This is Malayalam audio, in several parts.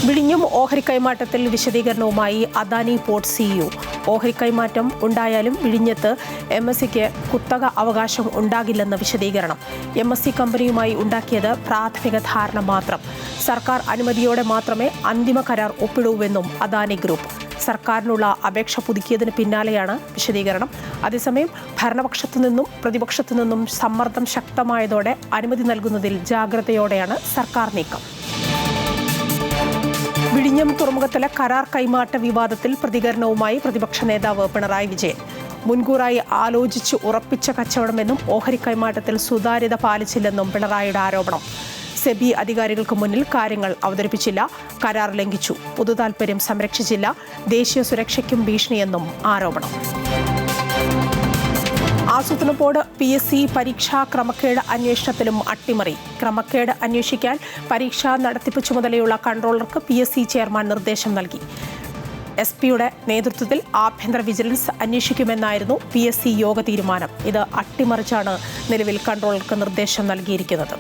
വിഴിഞ്ഞം ഓഹരി കൈമാറ്റത്തിൽ വിശദീകരണവുമായി അദാനി പോർട്ട് സിഇഒ. ഓഹരി കൈമാറ്റം ഉണ്ടായാലും വിഴിഞ്ഞത്ത് MSCക്ക് കുത്തക അവകാശം ഉണ്ടാകില്ലെന്ന് വിശദീകരണം. MSC കമ്പനിയുമായി ഉണ്ടാക്കിയത് പ്രാഥമിക ധാരണ മാത്രം. സർക്കാർ അനുമതിയോടെ മാത്രമേ അന്തിമ കരാർ ഒപ്പിടൂവെന്നും അദാനി ഗ്രൂപ്പ്. സർക്കാരിനുള്ള അപേക്ഷ പുതുക്കിയതിന് പിന്നാലെയാണ് വിശദീകരണം. അതേസമയം ഭരണപക്ഷത്തു നിന്നും പ്രതിപക്ഷത്തു നിന്നും സമ്മർദ്ദം ശക്തമായതോടെ അനുമതി നൽകുന്നതിൽ ജാഗ്രതയോടെയാണ് സർക്കാർ നീക്കം. വിഴിഞ്ഞം തുറമുഖത്തിലെ കരാർ കൈമാറ്റ വിവാദത്തിൽ പ്രതികരണവുമായി പ്രതിപക്ഷ നേതാവ് പിണറായി വിജയൻ. മുൻകൂറായി ആലോചിച്ച് ഉറപ്പിച്ച കച്ചവടമെന്നും ഓഹരി കൈമാറ്റത്തിൽ സുതാര്യത പാലിച്ചില്ലെന്നും പിണറായിയുടെ ആരോപണം. സെബി അധികാരികൾക്ക് മുന്നിൽ കാര്യങ്ങൾ അവതരിപ്പിച്ചില്ല, കരാർ ലംഘിച്ചു, പൊതുതാൽപര്യം സംരക്ഷിച്ചില്ല, ദേശീയ സുരക്ഷയ്ക്കും ഭീഷണിയെന്നും ആരോപണം. ആസൂത്രണ ബോർഡ് PSC പരീക്ഷാ ക്രമക്കേട് അന്വേഷണത്തിലും അട്ടിമറി. ക്രമക്കേട് അന്വേഷിക്കാൻ പരീക്ഷാ നടത്തിപ്പ് ചുമതലയുള്ള കൺട്രോളർക്ക് PSC ചെയർമാൻ നിർദ്ദേശം നൽകി. SP-യുടെ നേതൃത്വത്തിൽ ആഭ്യന്തര വിജിലൻസ് അന്വേഷിക്കുമെന്നായിരുന്നു PSC യോഗ തീരുമാനം. ഇത് അട്ടിമറിച്ചാണ് നിലവിൽ കൺട്രോളർക്ക് നിർദ്ദേശം നൽകിയിരിക്കുന്നത്.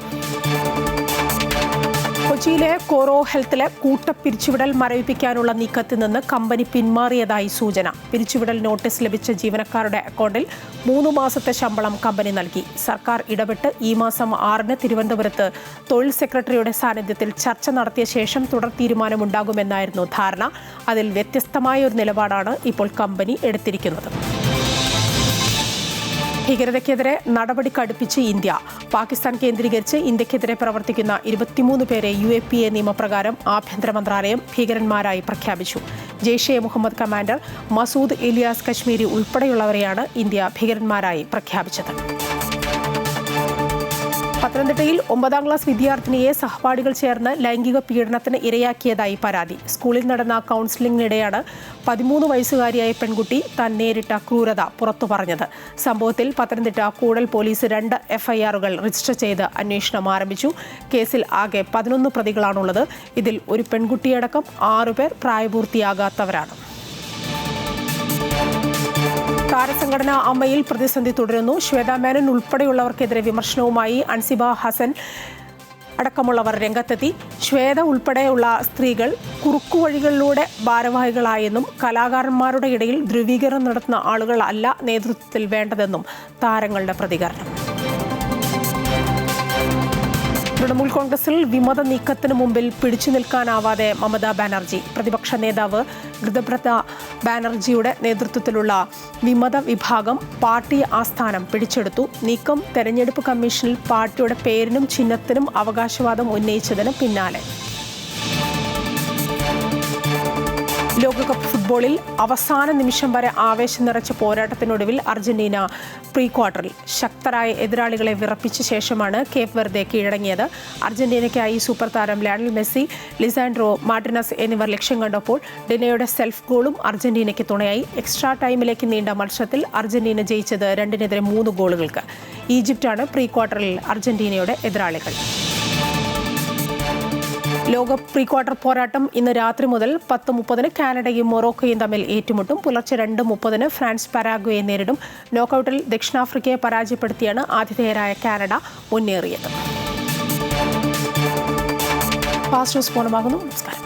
കൊച്ചിയിലെ കോറോ ഹെൽത്തിലെ കൂട്ടപ്പിരിച്ചുവിടൽ മരവിപ്പിക്കാനുള്ള നീക്കത്തിൽ നിന്ന് കമ്പനി പിന്മാറിയതായി സൂചന. പിരിച്ചുവിടൽ നോട്ടീസ് ലഭിച്ച ജീവനക്കാരുടെ അക്കൗണ്ടിൽ 3 മാസത്തെ ശമ്പളം കമ്പനി നൽകി. സർക്കാർ ഇടപെട്ട് ഈ മാസം 6-ന് തിരുവനന്തപുരത്ത് തൊഴിൽ സെക്രട്ടറിയുടെ സാന്നിധ്യത്തിൽ ചർച്ച നടത്തിയ ശേഷം തുടർ തീരുമാനമുണ്ടാകുമെന്നായിരുന്നു ധാരണ. അതിൽ വ്യത്യസ്തമായ ഒരു നിലപാടാണ് ഇപ്പോൾ കമ്പനി എടുത്തിരിക്കുന്നത്. ഭീകരതയ്ക്കെതിരെ നടപടി കടുപ്പിച്ച് ഇന്ത്യ. പാകിസ്ഥാൻ കേന്ദ്രീകരിച്ച് ഇന്ത്യക്കെതിരെ പ്രവർത്തിക്കുന്ന 23 പേരെ UAPA നിയമപ്രകാരം ആഭ്യന്തര മന്ത്രാലയം ഭീകരന്മാരായി പ്രഖ്യാപിച്ചു. ജെയ്ഷെ മുഹമ്മദ് കമാൻഡർ മസൂദ് ഇലിയാസ് കശ്മീരി ഉൾപ്പെടെയുള്ളവരെയാണ് ഇന്ത്യ ഭീകരന്മാരായി പ്രഖ്യാപിച്ചത്. പത്തനംതിട്ടയിൽ 9ാം ക്ലാസ് വിദ്യാർത്ഥിനിയെ സഹപാഠികൾ ചേർന്ന് ലൈംഗിക പീഡനത്തിന് ഇരയാക്കിയതായി പരാതി. സ്കൂളിൽ നടന്ന കൗൺസിലിംഗിനിടെയാണ് 13 വയസ്സുകാരിയായ പെൺകുട്ടി താൻ നേരിട്ട ക്രൂരത പുറത്തു പറഞ്ഞത്. സംഭവത്തിൽ പത്തനംതിട്ട കൂടൽ പോലീസ് 2 FIR-കൾ രജിസ്റ്റർ ചെയ്ത് അന്വേഷണം ആരംഭിച്ചു. കേസിൽ ആകെ 11 പ്രതികളാണുള്ളത്. ഇതിൽ ഒരു പെൺകുട്ടിയടക്കം 6 പേർ പ്രായപൂർത്തിയാകാത്തവരാണ്. താരസംഘടന അമ്മയിൽ പ്രതിസന്ധി തുടരുന്നു. ശ്വേത മേനൻ ഉൾപ്പെടെയുള്ളവർക്കെതിരെ വിമർശനവുമായി അൻസിബ ഹസൻ അടക്കമുള്ളവർ രംഗത്തെത്തി. ശ്വേത ഉൾപ്പെടെയുള്ള സ്ത്രീകൾ കുറുക്കുവഴികളിലൂടെ ഭാരവാഹികളായെന്നും കലാകാരന്മാരുടെ ഇടയിൽ ധ്രുവീകരണം നടത്തുന്ന ആളുകൾ അല്ല നേതൃത്വത്തിൽ വേണ്ടതെന്നും താരങ്ങളുടെ പ്രതികരണം. തൃണമൂൽ കോൺഗ്രസിൽ വിമത നീക്കത്തിന് മുമ്പിൽ പിടിച്ചു നിൽക്കാനാവാതെ മമതാ ബാനർജി. പ്രതിപക്ഷ നേതാവ് ഋതുബ്രത ബാനർജിയുടെ നേതൃത്വത്തിലുള്ള വിമത വിഭാഗം പാർട്ടി ആസ്ഥാനം പിടിച്ചെടുത്തു. നീക്കം തെരഞ്ഞെടുപ്പ് കമ്മീഷനിൽ പാർട്ടിയുടെ പേരിനും ചിഹ്നത്തിനും അവകാശവാദം ഉന്നയിച്ചതിന് പിന്നാലെ. ലോകകപ്പ് ഫുട്ബോളിൽ അവസാന നിമിഷം വരെ ആവേശം നിറച്ച പോരാട്ടത്തിനൊടുവിൽ അർജന്റീന പ്രീ ക്വാർട്ടറിൽ. ശക്തരായ എതിരാളികളെ വിറപ്പിച്ച ശേഷമാണ് കേപ്പ് വെർദെ കീഴടങ്ങിയത്. അർജന്റീനയ്ക്കായി സൂപ്പർ താരം ലയണൽ മെസ്സി, ലിസാൻഡ്രോ മാർട്ടിനസ് എന്നിവർ ലക്ഷ്യം കണ്ടപ്പോൾ ഡിനയുടെ സെൽഫ് ഗോളും അർജന്റീനയ്ക്ക് തുണയായി. എക്സ്ട്രാ ടൈമിലേക്ക് നീണ്ട മത്സരത്തിൽ അർജന്റീന ജയിച്ചത് 2-നെതിരെ 3 ഗോളുകൾക്ക്. ഈജിപ്റ്റാണ് പ്രീ ക്വാർട്ടറിൽ അർജന്റീനയുടെ എതിരാളികൾ. ലോക പ്രീ ക്വാർട്ടർ പോരാട്ടം ഇന്ന് രാത്രി മുതൽ 10:30-ന് കാനഡയും മൊറോക്കോയും തമ്മിൽ ഏറ്റുമുട്ടും. പുലർച്ചെ 2:30-ന് ഫ്രാൻസ് പരാഗ്വയെ നേരിടും. നോക്കൌട്ടിൽ ദക്ഷിണാഫ്രിക്കയെ പരാജയപ്പെടുത്തിയാണ് ആതിഥേയരായ കാനഡ മുന്നേറിയത്. ഫാസ്റ്റ് ന്യൂസ് പൂർണ്ണമാകുന്നു. നമസ്കാരം.